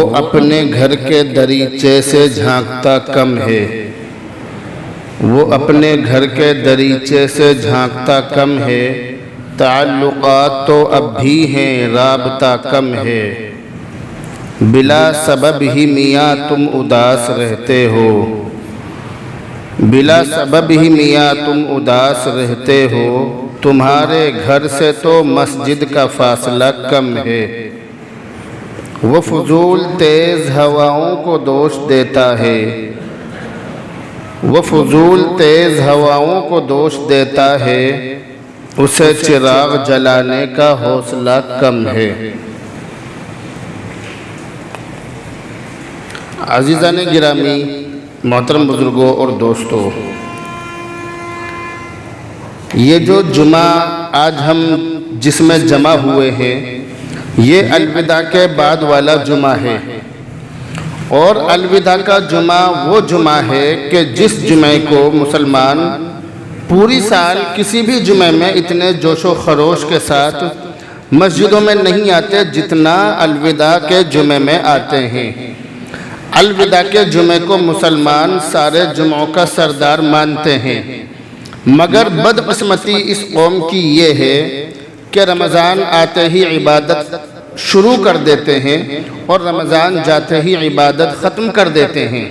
وہ اپنے گھر کے دریچے سے جھانکتا کم ہے، وہ اپنے گھر کے دریچے سے جھانکتا کم ہے، تعلقات تو اب بھی ہیں رابطہ کم ہے، بلا سبب ہی میاں تم اداس رہتے ہو، بلا سبب ہی میاں تم اداس رہتے ہو، تمہارے گھر سے تو مسجد کا فاصلہ کم ہے، وہ فضول تیز ہواؤں کو دوش دیتا ہے، وہ فضول تیز ہواؤں کو دوش دیتا ہے، اسے چراغ جلانے کا حوصلہ کم ہے۔ عزیزان گرامی، محترم بزرگوں اور دوستوں، یہ جو جمعہ آج ہم جس میں جمع ہوئے ہیں، یہ الوداع کے بعد والا جمعہ ہے، اور الوداع کا جمعہ وہ جمعہ ہے کہ جس جمعے کو مسلمان پوری سال کسی بھی جمعے میں اتنے جوش و خروش کے ساتھ مسجدوں میں نہیں آتے جتنا الوداع کے جمعے میں آتے ہیں۔ الوداع کے جمعے کو مسلمان سارے جمعوں کا سردار مانتے ہیں، مگر بدقسمتی اس قوم کی یہ ہے کہ رمضان آتے ہی عبادت شروع کر دیتے ہیں اور رمضان جاتے ہی عبادت ختم کر دیتے ہیں،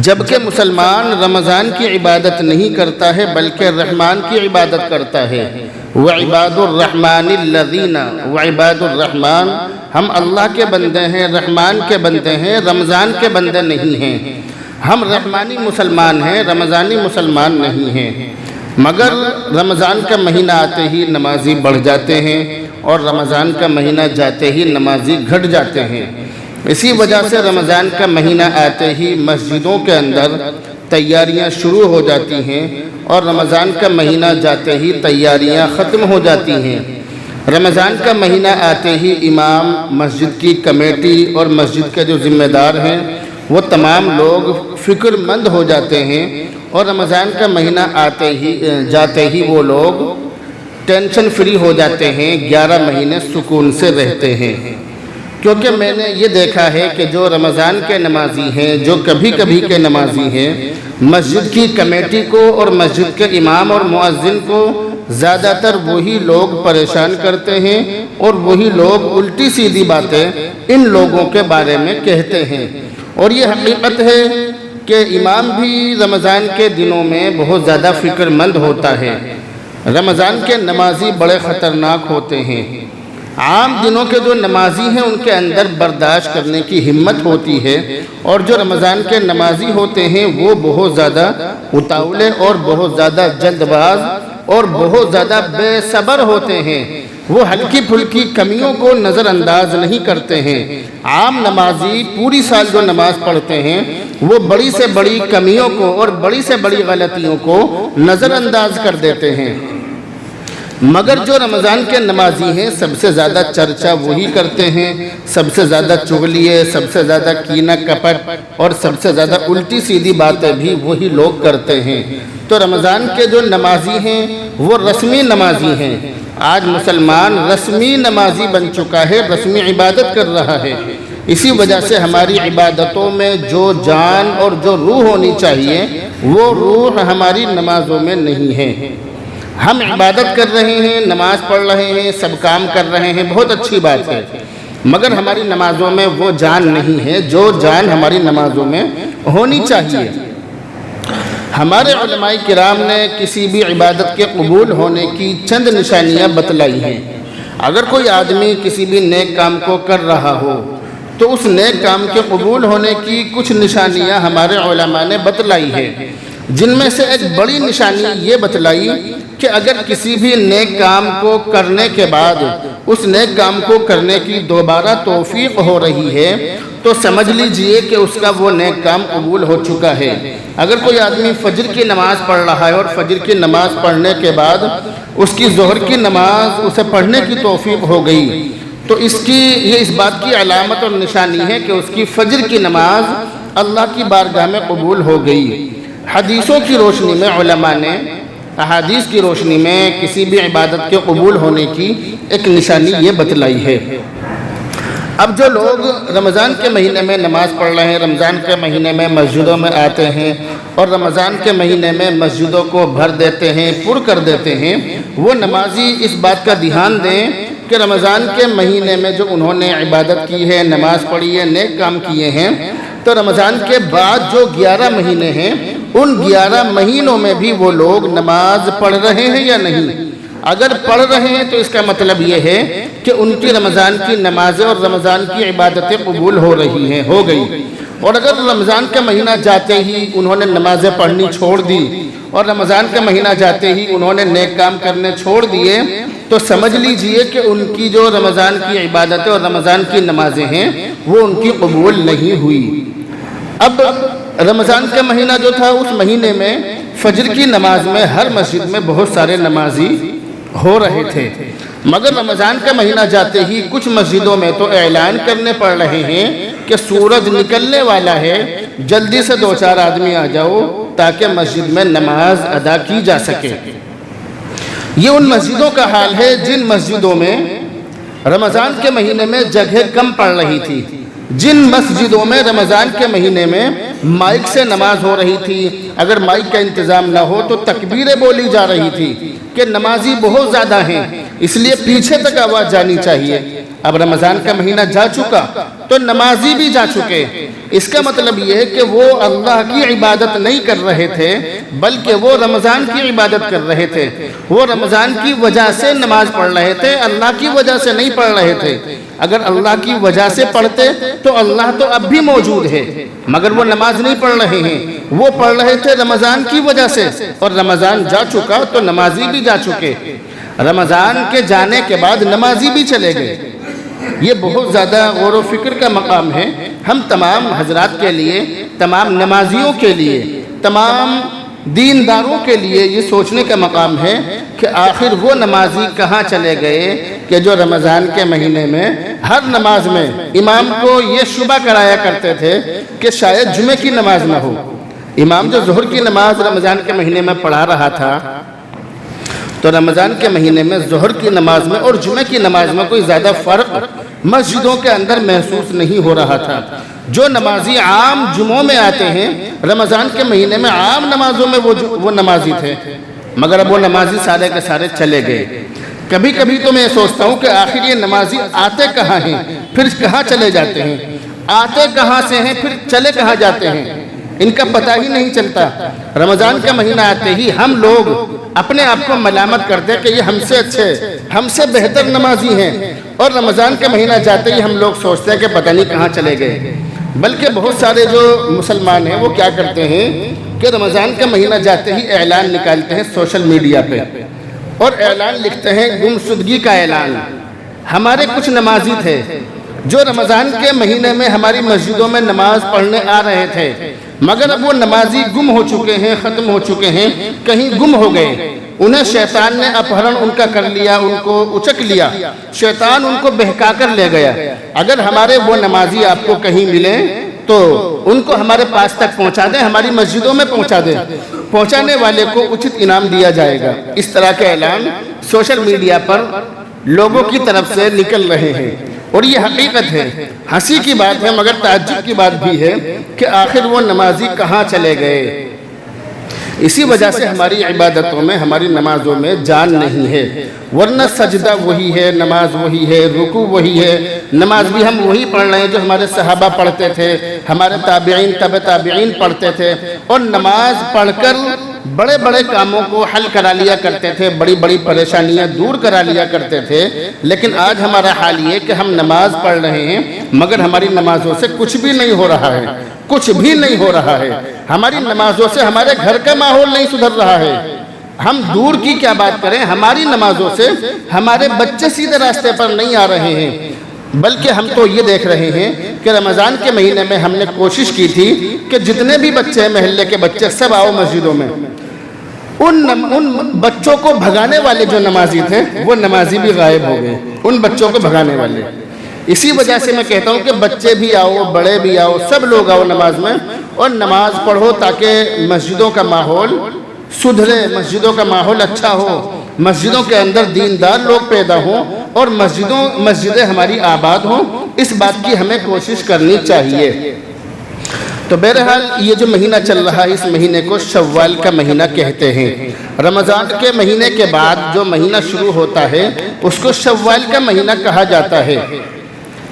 جبکہ مسلمان رمضان کی عبادت نہیں کرتا ہے بلکہ رحمان کی عبادت کرتا ہے۔ وَعِبَادُ الرَّحْمَانِ الَّذِينَ وَعِبَادُ الرَّحْمَانِ، ہم اللہ کے بندے ہیں، رحمان کے بندے ہیں، رمضان کے بندے نہیں ہیں۔ ہم رحمانی مسلمان ہیں، رمضانی مسلمان نہیں ہیں، مگر رمضان کا مہینہ آتے ہی نمازی بڑھ جاتے ہیں اور رمضان کا مہینہ جاتے ہی نمازی گھٹ جاتے ہیں۔ اسی وجہ سے رمضان کا مہینہ آتے ہی مسجدوں کے اندر تیاریاں شروع ہو جاتی ہیں اور رمضان کا مہینہ جاتے ہی تیاریاں ختم ہو جاتی ہیں۔ رمضان کا مہینہ آتے ہی امام، مسجد کی کمیٹی اور مسجد کے جو ذمہ دار ہیں وہ تمام لوگ فکر مند ہو جاتے ہیں، اور رمضان کا مہینہ آتے ہی جاتے ہی وہ لوگ ٹینشن فری ہو جاتے ہیں، 11 مہینے سکون سے رہتے ہیں۔ کیونکہ میں نے یہ دیکھا ہے کہ جو رمضان کے نمازی ہیں، جو کبھی کبھی کے نمازی ہیں، مسجد کی کمیٹی کو اور مسجد کے امام اور مؤذن کو زیادہ تر وہی لوگ پریشان کرتے ہیں، اور وہی لوگ الٹی سیدھی باتیں ان لوگوں کے بارے میں کہتے ہیں۔ اور یہ حقیقت ہے کہ امام بھی رمضان کے دنوں میں بہت زیادہ فکر مند ہوتا ہے۔ رمضان کے نمازی بڑے خطرناک ہوتے ہیں۔ عام دنوں کے جو نمازی ہیں ان کے اندر برداشت کرنے کی ہمت ہوتی ہے، اور جو رمضان کے نمازی ہوتے ہیں وہ بہت زیادہ اتاولے اور بہت زیادہ جلد باز اور بہت زیادہ بے صبر ہوتے ہیں۔ وہ ہلکی پھلکی کمیوں کو نظر انداز نہیں کرتے ہیں۔ عام نمازی پوری سال جو نماز پڑھتے ہیں وہ بڑی سے بڑی کمیوں کو اور بڑی سے بڑی غلطیوں کو نظر انداز کر دیتے ہیں، مگر جو رمضان کے نمازی ہیں سب سے زیادہ چرچا وہی کرتے ہیں، سب سے زیادہ چغلیے، سب سے زیادہ کینہ کپٹ اور سب سے زیادہ الٹی سیدھی باتیں بھی وہی لوگ کرتے ہیں۔ تو رمضان کے جو نمازی ہیں وہ رسمی نمازی ہیں۔ آج مسلمان رسمی نمازی بن چکا ہے، رسمی عبادت کر رہا ہے۔ اسی وجہ سے ہماری عبادتوں میں جو جان اور جو روح ہونی چاہیے وہ روح ہماری نمازوں میں نہیں ہے۔ ہم عبادت کر رہے ہیں، نماز پڑھ رہے ہیں، سب کام کر رہے ہیں، بہت اچھی بات ہے، مگر ہماری نمازوں میں وہ جان نہیں ہے جو جان ہماری نمازوں میں ہونی چاہیے۔ ہمارے علماء کرام نے کسی بھی عبادت کے قبول ہونے کی چند نشانیاں بتلائی ہیں۔ اگر کوئی آدمی کسی بھی نیک کام کو کر رہا ہو تو اس نیک کام کے قبول ہونے کی کچھ نشانیاں ہمارے علماء نے بتلائی ہے، جن میں سے ایک بڑی نشانی یہ بتلائی کہ اگر کسی بھی نیک کام کو کرنے کے بعد اس نیک کام کو کرنے کی دوبارہ توفیق ہو رہی ہے تو سمجھ لیجئے کہ اس کا وہ نیک کام قبول ہو چکا ہے۔ اگر کوئی آدمی فجر کی نماز پڑھ رہا ہے اور فجر کی نماز پڑھنے کے بعد اس کی ظہر کی نماز اسے پڑھنے کی توفیق ہو گئی تو یہ اس بات کی علامت اور نشانی ہے کہ اس کی فجر کی نماز اللہ کی بارگاہ میں قبول ہو گئی۔ حدیثوں کی روشنی میں علماء نے احادیث کی روشنی میں کسی بھی عبادت کے قبول ہونے کی ایک نشانی یہ بتلائی ہے۔ اب جو لوگ رمضان کے مہینے میں نماز پڑھ رہے ہیں، رمضان کے مہینے میں مسجدوں میں آتے ہیں اور رمضان کے مہینے میں مسجدوں کو بھر دیتے ہیں، پر کر دیتے ہیں، وہ نمازی اس بات کا دھیان دیں کہ رمضان کے مہینے میں جو انہوں نے عبادت کی ہے، نماز پڑھی ہے، نیک کام کیے ہیں، تو رمضان کے بعد جو 11 مہینے ہیں ان 11 مہینوں میں بھی وہ لوگ نماز پڑھ رہے ہیں یا نہیں۔ اگر پڑھ رہے ہیں تو اس کا مطلب یہ ہے کہ ان کی رمضان کی نمازیں اور رمضان کی عبادتیں قبول ہو رہی ہیں، ہو گئی۔ اور اگر رمضان کا مہینہ جاتے ہی انہوں نے نمازیں پڑھنی چھوڑ دی اور رمضان کا مہینہ جاتے ہی انہوں نے نیک کام کرنے چھوڑ دیے، تو سمجھ لیجئے کہ ان کی جو رمضان کی عبادتیں اور رمضان کی نمازیں ہیں وہ ان کی قبول نہیں ہوئی۔ اب رمضان کا مہینہ جو تھا، اس مہینے میں فجر کی نماز میں ہر مسجد میں بہت سارے نمازی ہو رہے تھے، مگر رمضان کا مہینہ جاتے ہی کچھ مسجدوں میں تو اعلان کرنے پڑ رہے ہیں کہ سورج نکلنے والا ہے، جلدی سے 2-4 آدمی آ جاؤ تاکہ مسجد میں نماز ادا کی جا سکے۔ یہ ان مسجدوں کا حال ہے جن مسجدوں میں رمضان کے مہینے میں جگہ کم پڑ رہی تھی، جن مسجدوں میں رمضان کے مہینے میں مائک سے نماز ہو رہی تھی، اگر مائک کا انتظام نہ ہو تو تکبیریں بولی جا رہی تھی کہ نمازی بہت زیادہ ہیں، اس لیے پیچھے تک آواز جانی چاہیے۔ اب رمضان کا مہینہ جا چکا تو نمازی بھی جا چکے، اس کا مطلب یہ ہے کہ وہ اللہ کی عبادت نہیں کر رہے تھے بلکہ وہ رمضان کی عبادت کر رہے تھے، وہ رمضان کی وجہ سے نماز پڑھ رہے تھے، اللہ کی وجہ سے نہیں پڑھ رہے تھے۔ اگر اللہ کی وجہ سے پڑھتے تو اللہ تو اب بھی موجود ہے، مگر وہ نماز نہیں پڑھ رہے ہیں، وہ پڑھ رہے تھے رمضان کی وجہ سے، اور رمضان جا چکا تو نمازی بھی جا چکے۔ رمضان کے جانے کے بعد نمازی بھی چلے گئے۔ یہ بہت زیادہ غور و فکر کا مقام ہے، ہم تمام حضرات کے لیے، تمام نمازیوں کے لیے، تمام دینداروں کے لیے یہ سوچنے کا مقام ہے کہ آخر وہ نمازی کہاں چلے گئے کہ جو رمضان کے مہینے میں ہر نماز میں امام کو یہ شبہ کرایا کرتے تھے کہ شاید جمعہ کی نماز نہ ہو۔ امام جو ظہر کی نماز رمضان کے مہینے میں پڑھا رہا تھا تو رمضان کے مہینے میں ظہر کی نماز میں اور جمعہ کی نماز میں کوئی زیادہ فرق مسجدوں کے اندر محسوس نہیں ہو رہا تھا۔ جو نمازی عام جمعوں میں آتے ہیں رمضان کے مہینے میں عام نمازوں میں وہ نمازی تھے، مگر اب وہ نمازی سارے کے سارے چلے گئے۔ کبھی کبھی تو میں سوچتا ہوں کہ آخر یہ نمازی آتے کہاں ہیں، پھر کہاں چلے جاتے ہیں، آتے کہاں سے ہیں پھر چلے کہاں جاتے ہیں، ان کا پتہ ہی نہیں چلتا۔ رمضان کا مہینہ آتے ہی ہم لوگ اپنے آپ کو ملامت کرتے ہیں کہ یہ ہم سے اچھے، ہم سے بہتر نمازی ہیں، اور رمضان کا مہینہ جاتے ہی ہم لوگ سوچتے ہیں کہ پتہ نہیں کہاں چلے گئے۔ بلکہ بہت سارے جو مسلمان ہیں وہ کیا کرتے ہیں کہ رمضان کا مہینہ جاتے ہی اعلان نکالتے ہیں سوشل میڈیا پہ، اور اعلان لکھتے ہیں گمشدگی کا اعلان۔ ہمارے کچھ نمازی تھے جو رمضان کے مہینے میں ہماری مسجدوں میں نماز پڑھنے آ رہے تھے، مگر اب وہ نمازی گم ہو چکے ہیں، ختم ہو چکے ہیں، کہیں گم ہو گئے، انہیں شیطان نے اپہرن ان کا کر لیا، ان کو اچک لیا، شیطان ان کو بہکا کر لے گیا۔ اگر ہمارے وہ نمازی آپ کو کہیں ملیں تو ان کو ہمارے پاس تک پہنچا دیں، ہماری مسجدوں میں پہنچا دیں، پہنچانے والے کو اچت انعام دیا جائے گا۔ اس طرح کے اعلان سوشل میڈیا پر لوگوں کی طرف سے نکل رہے ہیں، اور یہ حقیقت ہے، ہنسی کی بات ہے مگر تعجب کی بات بھی ہے کہ آخر وہ نمازی کہاں چلے گئے۔ اسی وجہ سے ہماری عبادتوں میں، ہماری نمازوں میں جان نہیں ہے، ورنہ سجدہ وہی ہے، نماز وہی ہے، رکوع وہی ہے، نماز بھی ہم وہی پڑھ رہے ہیں جو ہمارے صحابہ پڑھتے تھے، ہمارے تابعین تبع تابعین پڑھتے تھے، اور نماز پڑھ کر بڑے بڑے کاموں کو حل کرا لیا کرتے تھے، بڑی بڑی پریشانیاں دور کرا لیا کرتے تھے۔ لیکن آج ہمارا حال یہ کہ ہم نماز پڑھ رہے ہیں مگر ہماری نمازوں سے کچھ بھی نہیں ہو رہا ہے، کچھ بھی نہیں ہو رہا ہے۔ ہماری نمازوں سے ہمارے گھر کا ماحول نہیں سدھر رہا ہے، ہم دور کی کیا بات کریں، ہماری نمازوں سے ہمارے بچے سیدھے راستے پر نہیں آ رہے ہیں۔ بلکہ ہم تو یہ دیکھ رہے ہیں کہ رمضان کے مہینے میں ہم نے کوشش کی تھی کہ جتنے بھی بچے ہیں، محلے کے بچے، سب آؤ مسجدوں میں۔ ان بچوں کو بھگانے والے جو نمازی تھے وہ نمازی بھی غائب ہو گئے، ان بچوں کو بھگانے والے۔ اسی وجہ سے میں کہتا ہوں کہ بچے بھی آؤ، بڑے بھی آؤ، سب لوگ آؤ نماز میں، اور نماز پڑھو تاکہ مسجدوں کا ماحول سدھرے، مسجدوں کا ماحول اچھا ہو، مسجدوں کے اندر دیندار لوگ پیدا ہوں، اور مسجدیں ہماری آباد ہوں، اس بات کی ہمیں کوشش کرنی چاہیے۔ تو بہرحال یہ جو مہینہ چل رہا ہے، اس مہینے کو شوال کا مہینہ کہتے ہیں۔ رمضان کے مہینے کے بعد جو مہینہ شروع ہوتا ہے اس کو شوال کا مہینہ کہا جاتا ہے۔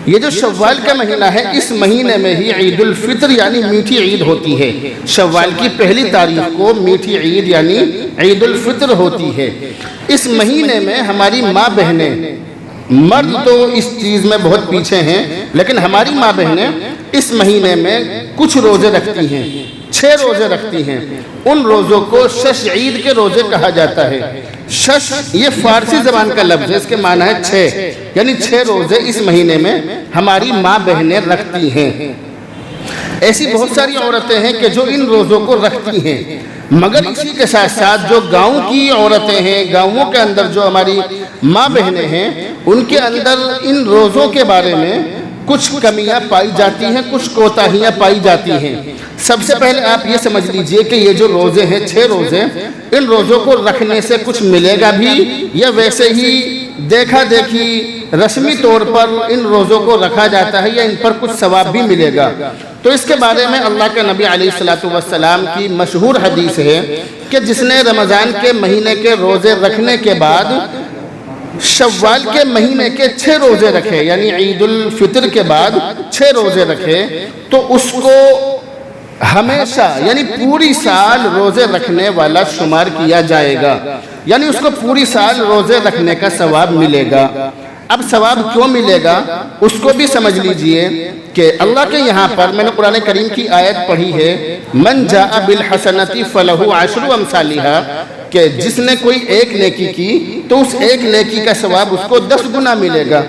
یہ جو شوال کا مہینہ ہے، اس مہینے میں ہی عید الفطر یعنی میٹھی عید ہوتی ہے۔ شوال کی پہلی تاریخ کو میٹھی عید یعنی عید الفطر ہوتی ہے۔ اس مہینے میں ہماری ماں بہنیں، مرد تو اس چیز میں بہت پیچھے ہیں، لیکن ہماری ماں بہنیں اس مہینے میں کچھ روزے رکھتی ہیں، 6 روزے رکھتی ہیں۔ ان روزوں کو شش عید کے روزے کہا جاتا ہے۔ شش یہ فارسی زبان کا لفظ ہے، اس کے معنی ہے 6، یعنی 6 روزے اس مہینے میں ہماری ماں بہنیں رکھتی ہیں۔ ایسی بہت ساری عورتیں ہیں کہ جو ان روزوں کو رکھتی ہیں، مگر اسی کے ساتھ ساتھ جو گاؤں کی عورتیں ہیں، گاؤں کے اندر جو ہماری ماں بہنیں ہیں، ان کے اندر ان روزوں کے بارے میں کچھ کمیاں پائی جاتی ہیں، کچھ کوتاہیاں پائی جاتی ہیں۔ سب سے پہلے آپ یہ سمجھ لیجئے کہ یہ جو روزے ہیں، 6 روزے، ان روزوں کو رکھنے سے کچھ ملے گا بھی یا ویسے ہی دیکھا دیکھی رسمی طور پر ان روزوں کو رکھا جاتا ہے یا ان پر کچھ ثواب بھی ملے گا؟ تو اس کے بارے میں اللہ کے نبی علیہ السلام کی مشہور حدیث ہے کہ جس نے رمضان کے مہینے کے روزے رکھنے کے بعد شوال کے مہینے کے 6 روزے رکھے، یعنی عید الفطر کے بعد 6 روزے رکھے، تو اس کو ہمیشہ یعنی پوری سال روزے رکھنے والا شمار کیا جائے گا، یعنی اس کو پوری سال روزے رکھنے کا ثواب ملے گا۔ اب ثواب کیوں ملے گا اس کو بھی سمجھ لیجئے کہ اللہ کے یہاں پر میں نے قرآن کریم کی آیت پڑھی ہے، من جاء بالحسنۃ فلہ عشر امثالھا، کہ جس نے کوئی ایک نیکی کی تو اس ایک نیکی کا ثواب اس کو 10 گنا ملے گا۔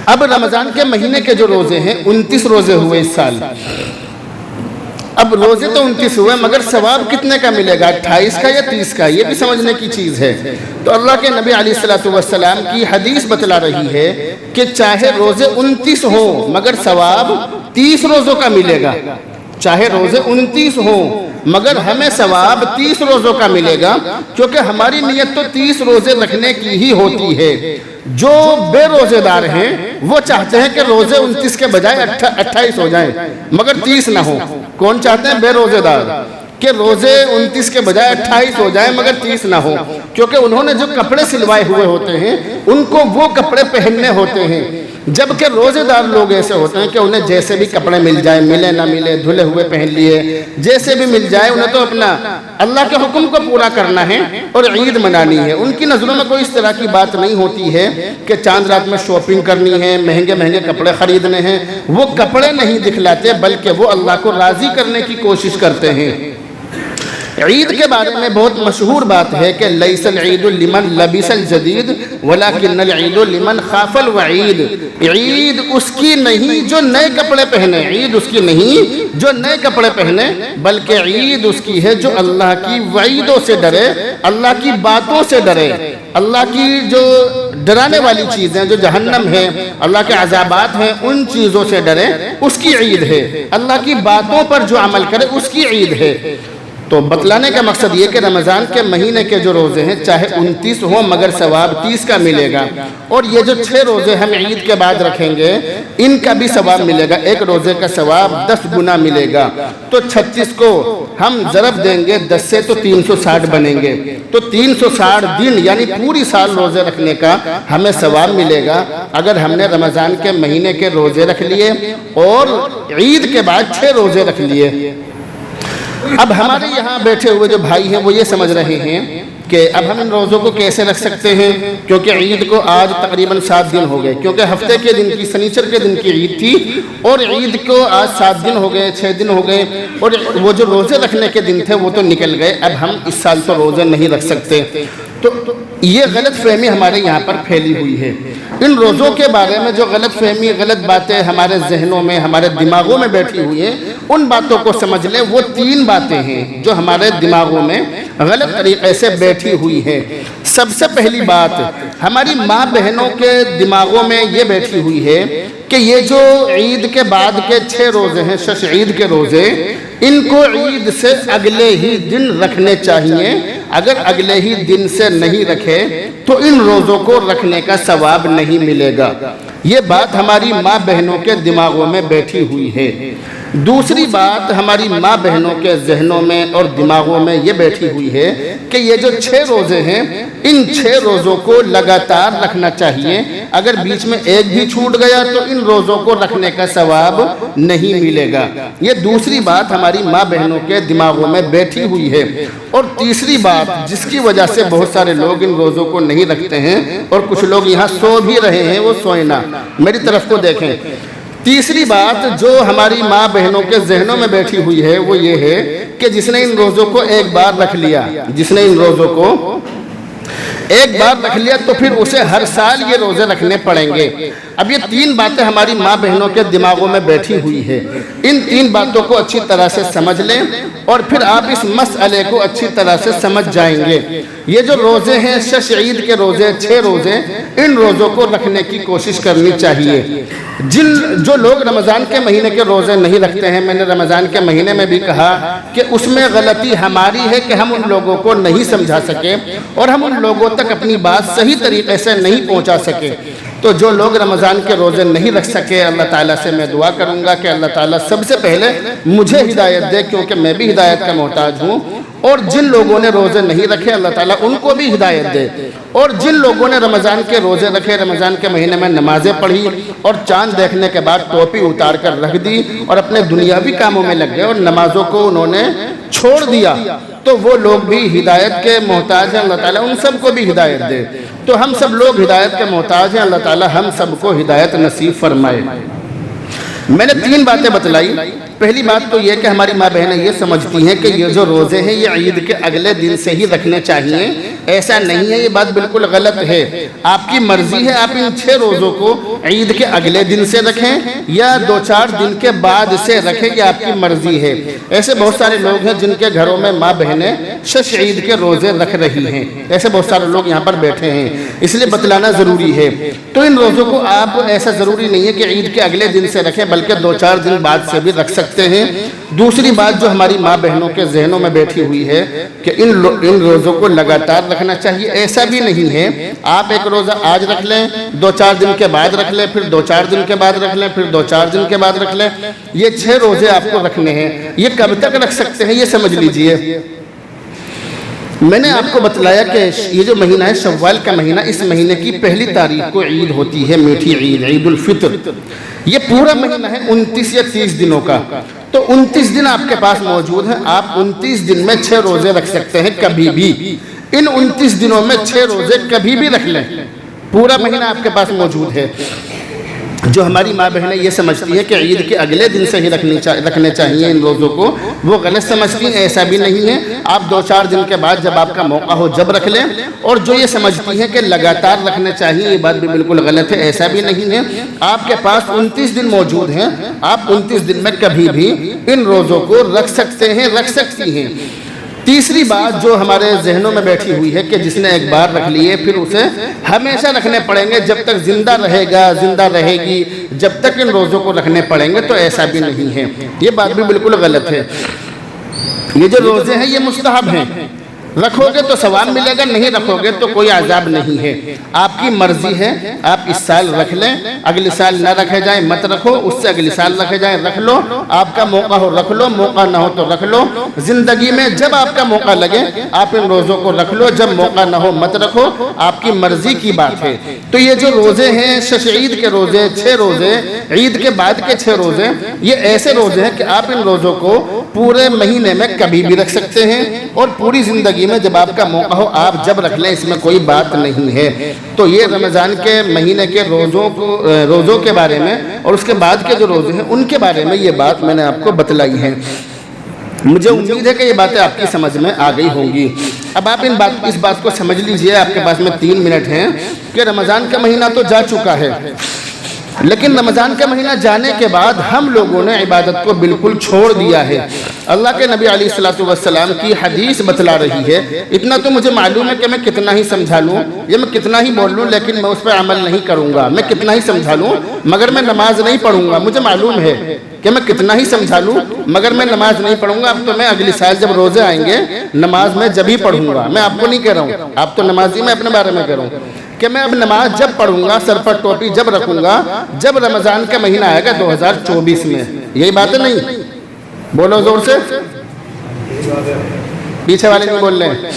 اب رمضان کے مہینے کے جو روزے ہیں 29 روزے ہوئے اس سال۔ اب روزے تو 29 ہوئے مگر ثواب کتنے کا ملے گا، 28 کا یا 30 کا؟ یہ بھی سمجھنے کی چیز ہے۔ تو اللہ کے نبی علیہ السلام کی حدیث بتلا رہی ہے کہ چاہے روزے 29 ہوں مگر ثواب 30 روزوں کا ملے گا، چاہے روزے 29 ہوں مگر ہمیں ثواب 30 روزوں کا ملے گا، کیونکہ ہماری نیت تو 30 روزے رکھنے کی ہی ہوتی ہے۔ جو بے روزے دار ہیں وہ چاہتے ہیں کہ روزے 29 کے بجائے 28 ہو جائیں مگر 30 نہ ہو۔ کون چاہتے ہیں؟ بے روزے دار، کہ روزے 29 کے بجائے 28 ہو جائیں مگر 30 نہ ہو، کیونکہ انہوں نے جو کپڑے سلوائے ہوئے ہوتے ہیں ان کو وہ کپڑے پہننے ہوتے ہیں، جبکہ روزے دار لوگ ایسے ہوتے ہیں کہ انہیں جیسے بھی کپڑے مل جائے، ملے نہ ملے، دھلے ہوئے پہن لیے، جیسے بھی مل جائے، انہیں تو اپنا اللہ کے حکم کو پورا کرنا ہے اور عید منانی ہے۔ ان کی نظروں میں کوئی اس طرح کی بات نہیں ہوتی ہے کہ چاند رات میں شاپنگ کرنی ہے، مہنگے مہنگے کپڑے خریدنے ہیں۔ وہ کپڑے نہیں دکھلاتے بلکہ وہ اللہ کو راضی کرنے کی کوشش کرتے ہیں۔ عید کے بارے میں بہت مشہور بات ہے کہ لیس العید لمن لبس الجدید ولکن العید لمن خاف الوعید، عید اس کی نہیں جو نئے کپڑے پہنے، عید اس کی نہیں جو نئے کپڑے پہنے، بلکہ عید اس کی ہے جو اللہ کی وعیدوں سے ڈرے، اللہ کی باتوں سے ڈرے، اللہ کی جو ڈرانے والی چیزیں جو جہنم ہے، اللہ کے عذابات ہیں، ان چیزوں سے ڈرے، اس کی عید ہے۔ اللہ کی باتوں پر جو عمل کرے اس کی عید ہے۔ تو بتلانے کا مقصد یہ کہ رمضان کے مہینے کے جو روزے ہیں چاہے 29 ہوں مگر ثواب 30 کا ملے گا، اور یہ جو 6 روزے ہم عید کے بعد رکھیں گے ان کا بھی ثواب ملے گا، ایک روزے کا ثواب 10 گنا ملے گا۔ تو 36 کو ہم ضرب دیں گے 10 سے تو 360 بنیں گے، تو 360 دن یعنی پوری سال روزے رکھنے کا ہمیں ثواب ملے گا اگر ہم نے رمضان کے مہینے کے روزے رکھ لیے اور عید کے بعد 6 روزے رکھ لیے۔ اب ہمارے یہاں بیٹھے ہوئے جو بھائی ہیں وہ یہ سمجھ رہے ہیں کہ اب ہم ان روزوں کو کیسے رکھ سکتے ہیں، کیونکہ عید کو آج تقریباً 7 دن ہو گئے، کیونکہ ہفتے کے دن کی سنیچر کے دن کی عید تھی اور عید کو آج 7 دن ہو گئے، 6 دن ہو گئے، اور وہ جو روزے رکھنے کے دن تھے وہ تو نکل گئے، اب ہم اس سال تو روزے نہیں رکھ سکتے۔ تو یہ غلط فہمی ہمارے یہاں پر پھیلی ہوئی ہے۔ ان روزوں کے بارے میں جو غلط فہمی، غلط باتیں ہمارے ذہنوں میں، ہمارے دماغوں میں بیٹھی ہوئی ہیں، ان باتوں کو سمجھ لیں۔ وہ 3 باتیں ہیں جو ہمارے دماغوں میں غلط طریقے سے بیٹھی ہوئی ہیں۔ سب سے پہلی بات ہماری ماں بہنوں کے دماغوں میں یہ بیٹھی ہوئی ہے کہ یہ جو عید کے بعد کے 6 روزے ہیں، شش عید کے روزے، ان کو عید سے اگلے ہی دن رکھنے چاہیے اگر اگلے ہی دن سے نہیں رکھے تو ان روزوں کو رکھنے کا ثواب نہیں ملے گا۔ یہ بات ہماری ماں بہنوں کے دماغوں میں بیٹھی ہوئی ہے۔ دوسری بات ہماری ماں بہنوں کے ذہنوں میں اور دماغوں میں یہ بیٹھی ہوئی ہے کہ یہ جو 6 روزے ہیں ان 6 روزوں کو لگاتار رکھنا چاہیے، اگر بیچ میں ایک بھی چھوٹ گیا تو ان روزوں کو رکھنے کا ثواب نہیں ملے گا۔ یہ دوسری بات ہماری ماں بہنوں کے دماغوں میں بیٹھی ہوئی ہے۔ اور تیسری بات جس کی وجہ سے بہت سارے لوگ ان روزوں کو نہیں رکھتے ہیں اور کچھ لوگ یہاں سو بھی رہے ہیں، وہ سوئے نہ، میری طرف کو دیکھیں۔ تیسری بات جو ہماری ماں بہنوں کے ذہنوں میں بیٹھی ہوئی ہے وہ یہ ہے کہ جس نے ان روزوں کو ایک بار رکھ لیا، جس نے ان روزوں کو ایک بار رکھ لیا تو پھر اسے ہر سال یہ روزے رکھنے پڑیں گے۔ اب یہ 3 باتیں ہماری ماں بہنوں کے دماغوں میں بیٹھی ہوئی ہے۔ ان 3 باتوں کو اچھی طرح سے سمجھ لیں اور پھر آپ اس مسئلے کو اچھی طرح سے سمجھ جائیں گے۔ یہ جو روزے ہیں، شش عید کے روزے، 6 روزے، ان روزوں کو رکھنے کی کوشش کرنی چاہیے۔ جو لوگ رمضان کے مہینے کے روزے نہیں رکھتے ہیں، میں نے رمضان کے مہینے میں بھی کہا کہ اس میں غلطی ہماری ہے کہ ہم ان لوگوں کو نہیں سمجھا سکے اور ہم ان لوگوں تک اپنی بات صحیح طریقے سے نہیں پہنچا سکے۔ تو جو لوگ رمضان کے روزے نہیں رکھ سکے، اللہ تعالیٰ سے میں دعا کروں گا کہ اللہ تعالیٰ سب سے پہلے مجھے ہدایت دے، کیونکہ میں بھی ہدایت کا محتاج ہوں، اور جن لوگوں نے روزے نہیں رکھے اللہ تعالیٰ ان کو بھی ہدایت دے، اور جن لوگوں نے رمضان کے روزے رکھے، رمضان کے مہینے میں نمازیں پڑھی اور چاند دیکھنے کے بعد ٹوپی اتار کر رکھ دی اور اپنے دنیاوی کاموں میں لگ گئے اور نمازوں کو انہوں نے چھوڑ دیا، تو وہ لوگ بھی ہدایت کے محتاج ہیں، اللہ تعالیٰ ان سب کو بھی ہدایت دے۔ تو ہم سب لوگ ہدایت کے محتاج ہیں، اللہ تعالیٰ ہم سب کو ہدایت نصیب فرمائے۔ میں نے 3 باتیں بتلائی۔ پہلی بات تو یہ کہ ہماری ماں بہنیں یہ سمجھتی ہیں کہ یہ جو روزے ہیں یہ عید کے اگلے دن سے ہی رکھنے چاہیے، ایسا نہیں ہے، یہ بات بالکل غلط ہے۔ آپ کی مرضی ہے، آپ ان 6 روزوں کو عید کے اگلے دن سے رکھیں یا 2-4 دن کے بعد سے رکھیں، یہ آپ کی مرضی ہے۔ ایسے بہت سارے لوگ ہیں جن کے گھروں میں ماں بہنیں شش عید کے روزے رکھ رہی ہیں، ایسے بہت سارے لوگ یہاں پر بیٹھے ہیں، اس لیے بتلانا ضروری ہے۔ تو ان روزوں کو آپ ایسا ضروری نہیں ہے کہ عید کے اگلے دن سے رکھیں، بلکہ 2-4 دن بعد سے بھی رکھ سکتے ہیں۔ دوسری بات جو ہماری ماں بہنوں کے ذہنوں میں بیٹھی ہوئی ہے کہ ان روزوں کو لگاتار رکھنا چاہیے، ایسا بھی نہیں ہے۔ آپ ایک روزہ آج رکھ لیں، 2-4 دن کے بعد رکھ لیں، پھر 2-4 دن کے بعد رکھ لیں، پھر 2-4 دن کے بعد رکھ لیں، یہ 6 روزے آپ کو رکھنے ہیں۔ یہ کب تک رکھ سکتے ہیں یہ سمجھ لیجئے۔ میں نے آپ کو بتلایا کہ یہ جو مہینہ ہے شوال کا مہینہ، اس مہینے کی پہلی تاریخ کو عید ہوتی ہے، میٹھی عید، عید الفطر۔ یہ پورا مہینہ ہے 29 یا 30 دنوں کا، تو 29 دن آپ کے پاس موجود ہیں۔ آپ 29 دن میں 6 روزے رکھ سکتے ہیں کبھی بھی۔ ان 29 دنوں میں 6 روزے کبھی بھی رکھ لیں، پورا مہینہ آپ کے پاس موجود ہے۔ جو ہماری ماں بہنیں یہ سمجھتی ہیں کہ عید کے اگلے دن سے ہی رکھنے چاہیے ان روزوں کو، وہ غلط سمجھتی ہیں، ایسا بھی نہیں ہے۔ آپ 2-4 دن کے بعد جب آپ کا موقع ہو جب رکھ لیں، اور جو یہ سمجھتی ہیں کہ لگاتار رکھنے چاہیے، یہ بات بھی بالکل غلط ہے، ایسا بھی نہیں ہے۔ آپ کے پاس 29 دن موجود ہیں، آپ 29 دن میں کبھی بھی ان روزوں کو رکھ سکتے ہیں، رکھ سکتی ہیں۔ تیسری بات جو ہمارے ذہنوں میں بیٹھی ہوئی ہے کہ جس نے ایک بار رکھ لیے پھر اسے ہمیشہ رکھنے پڑیں گے، جب تک زندہ رہے گا، زندہ رہے گی، جب تک ان روزوں کو رکھنے پڑیں گے، تو ایسا بھی نہیں ہے، یہ بات بھی بالکل غلط ہے۔ یہ جو روزے ہیں یہ مستحب ہیں، رکھو گے تو ثواب ملے گا، نہیں رکھو گے تو کوئی عذاب نہیں ہے۔ آپ کی مرضی ہے، آپ اس سال رکھ لیں، اگلے سال نہ رکھے جائیں مت رکھو، اس سے اگلے سال رکھے جائیں رکھ لو، آپ کا موقع ہو رکھ لو، موقع نہ ہو تو رکھ لو۔ زندگی میں جب آپ کا موقع لگے آپ ان روزوں کو رکھ لو، جب موقع نہ ہو مت رکھو، آپ کی مرضی کی بات ہے۔ تو یہ جو روزے ہیں شش عید کے روزے، 6 روزے، عید کے بعد کے 6 روزے، یہ ایسے روزے ہیں کہ آپ ان روزوں کو پورے مہینے میں کبھی بھی رکھ سکتے ہیں، اور پوری زندگی میں جب آپ کا موقع ہو آپ جب رکھ لیں، اس میں کوئی بات نہیں ہے۔ تو یہ رمضان کے مہینے کے روزوں کے بارے میں اور اس کے بعد کے جو روزے ہیں ان کے بارے میں یہ بات میں نے آپ کو بتلائی ہے۔ مجھے امید ہے کہ یہ باتیں آپ کی سمجھ میں آ گئی ہوں گی۔ اب آپ اس بات کو سمجھ لیجئے، آپ کے پاس میں 3 منٹ ہیں کہ رمضان کا مہینہ تو جا چکا ہے، لیکن رمضان کا مہینہ جانے کے بعد ہم لوگوں نے عبادت کو بالکل چھوڑ دیا ہے۔ اللہ کے نبی علیہ السلام کی حدیث بتلا رہی ہے، اتنا تو مجھے معلوم ہے کہ میں کتنا ہی سمجھا لوں یا میں کتنا ہی بول لوں، لیکن میں اس پہ عمل نہیں کروں گا۔ میں کتنا ہی سمجھا لوں مگر میں نماز نہیں پڑھوں گا۔ مجھے معلوم ہے کہ میں کتنا ہی سمجھا لوں مگر میں نماز نہیں پڑھوں گا۔ اب تو میں اگلی سال جب روزے آئیں گے نماز میں جب ہی پڑھوں گا۔ میں آپ کو نہیں کہہ رہا ہوں، آپ تو نمازی، میں اپنے بارے میں کہہ رہا ہوں کہ میں اب نماز جب پڑھوں گا، سر پر ٹوپی جب رکھوں گا جب رمضان کا مہینہ آئے گا 2024 میں۔ یہی بات ہے نہیں؟ بولو زور سے، پیچھے والے نہیں بول رہے ہیں۔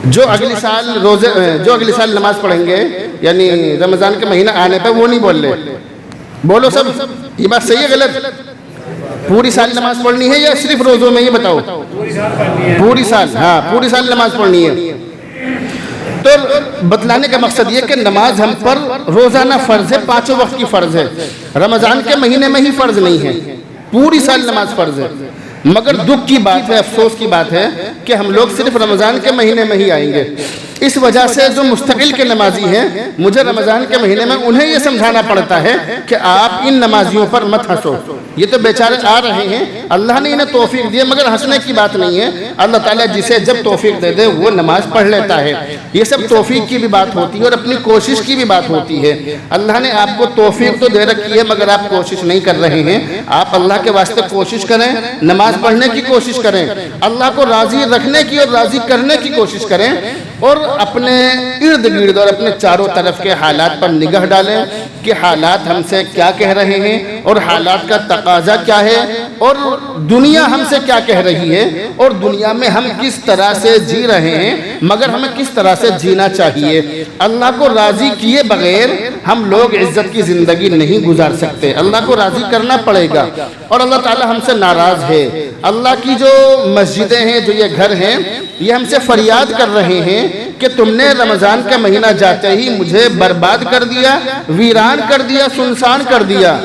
جو اگلی سال نماز پڑھیں گے یعنی رمضان کے مہینہ آنے پہ، وہ نہیں بول رہے۔ بولو سب، یہ بات صحیح ہے غلط؟ پوری سال نماز پڑھنی ہے یا صرف روزوں میں؟ یہ بتاؤ۔ پوری سال، ہاں پوری سال نماز پڑھنی ہے۔ تو بتلانے کا مقصد یہ کہ نماز ہم پر روزانہ فرض ہے، 5 وقت کی فرض ہے۔ رمضان کے مہینے میں ہی فرض نہیں ہے، پوری سال نماز فرض ہے۔ مگر دکھ کی بات ہے، افسوس کی بات ہے کہ ہم لوگ صرف رمضان کے مہینے میں ہی آئیں گے۔ اس وجہ سے جو مستقل کے نمازی ہیں، مجھے رمضان کے مہینے میں انہیں یہ سمجھانا پڑتا ہے کہ آپ ان نمازیوں پر مت ہنسو۔ یہ تو بیچارے آ رہے ہیں، اللہ نے انہیں توفیق دی، مگر ہنسنے کی بات نہیں ہے۔ اللہ تعالیٰ جسے جب توفیق دے دے وہ نماز پڑھ لیتا ہے۔ یہ سب توفیق کی بھی بات ہوتی ہے اور اپنی کوشش کی بھی بات ہوتی ہے۔ اللہ نے آپ کو توفیق تو دے رکھی ہے مگر آپ کوشش نہیں کر رہے ہیں۔ آپ اللہ کے واسطے کوشش کریں، نماز پڑھنے کی کوشش کریں، اللہ کو راضی رکھنے کی اور راضی کرنے کی کوشش کریں، اور اپنے ارد گرد اور اپنے چاروں طرف کے حالات پر نگاہ ڈالیں کہ حالات ہم سے کیا کہہ رہے ہیں اور حالات کا تقاضا کیا ہے، اور دنیا ہم سے کیا کہہ رہی ہے، اور دنیا میں ہم کس طرح سے جی رہے ہیں مگر ہمیں کس طرح سے جینا چاہیے۔ اللہ کو راضی کیے بغیر ہم لوگ عزت کی زندگی نہیں گزار سکتے۔ اللہ کو راضی کرنا پڑے گا، اور اللہ تعالی ہم سے ناراض ہے۔ اللہ کی جو مسجدیں ہیں، جو یہ گھر ہیں، یہ ہم سے فریاد کر رہے ہیں کہ تم نے رمضان کا مہینہ جاتے ہی مجھے برباد کر دیا، ویران کر دیا، سنسان کر دیا۔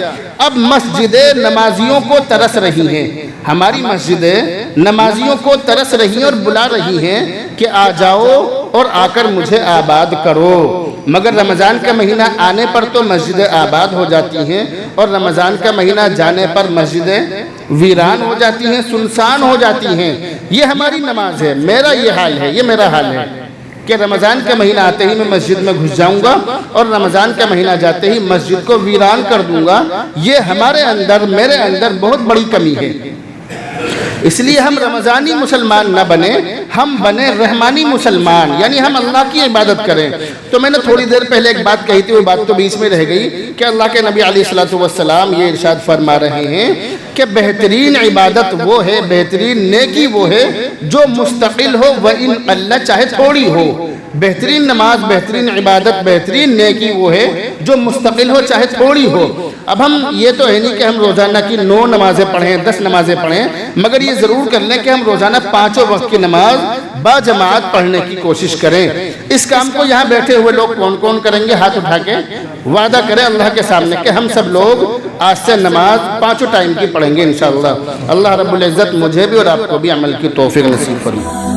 اب مسجدیں نمازیوں کو ترس رہی ہیں، ہماری مسجدیں نمازیوں کو ترس رہی ہیں اور بلا رہی ہیں کہ آ جاؤ اور آ کر مجھے آباد کرو۔ مگر رمضان کا مہینہ آنے پر تو مسجدیں آباد ہو جاتی ہیں، اور رمضان کا مہینہ جانے پر مسجدیں ویران ہو جاتی ہیں، سنسان ہو جاتی ہیں۔ یہ ہماری نماز ہے، میرا یہ حال ہے، یہ میرا حال ہے کہ رمضان کا مہینہ آتے ہی میں مسجد میں گھس جاؤں گا اور رمضان کا مہینہ جاتے ہی مسجد کو ویران کر دوں گا۔ یہ ہمارے اندر، میرے اندر بہت بڑی کمی ہے۔ اس لیے ہم رمضانی مسلمان نہ بنیں، ہم بنے رحمانی مسلمان، یعنی ہم اللہ کی عبادت کریں۔ تو میں نے تھوڑی دیر پہلے ایک بات کہی تھی، وہ بات تو بیچ میں رہ گئی کہ اللہ کے نبی علیہ السلام یہ ارشاد فرما رہے ہیں کہ بہترین عبادت وہ ہے، بہترین نیکی وہ ہے جو مستقل ہو وَإِنْ قَلَّ، چاہے تھوڑی ہو۔ بہترین نماز، بہترین عبادت، بہترین نیکی وہ ہے جو مستقل ہو چاہے تھوڑی ہو۔ اب ہم یہ تو ہے نہیں کہ ہم روزانہ کی 9 نمازیں پڑھیں، 10 نمازیں پڑھیں، مگر یہ ضرور کر لیں کہ ہم روزانہ 5 وقت کی نماز با جماعت پڑھنے کی کوشش کریں۔ اس کام کو یہاں بیٹھے ہوئے لوگ کون کون کریں گے؟ ہاتھ اٹھا کے وعدہ کریں اللہ کے سامنے کہ ہم سب لوگ آج سے نماز 5 ٹائم کی پڑھیں گے انشاءاللہ۔ اللہ رب العزت مجھے بھی اور آپ کو بھی عمل کی توفیق نصیب فرمائے۔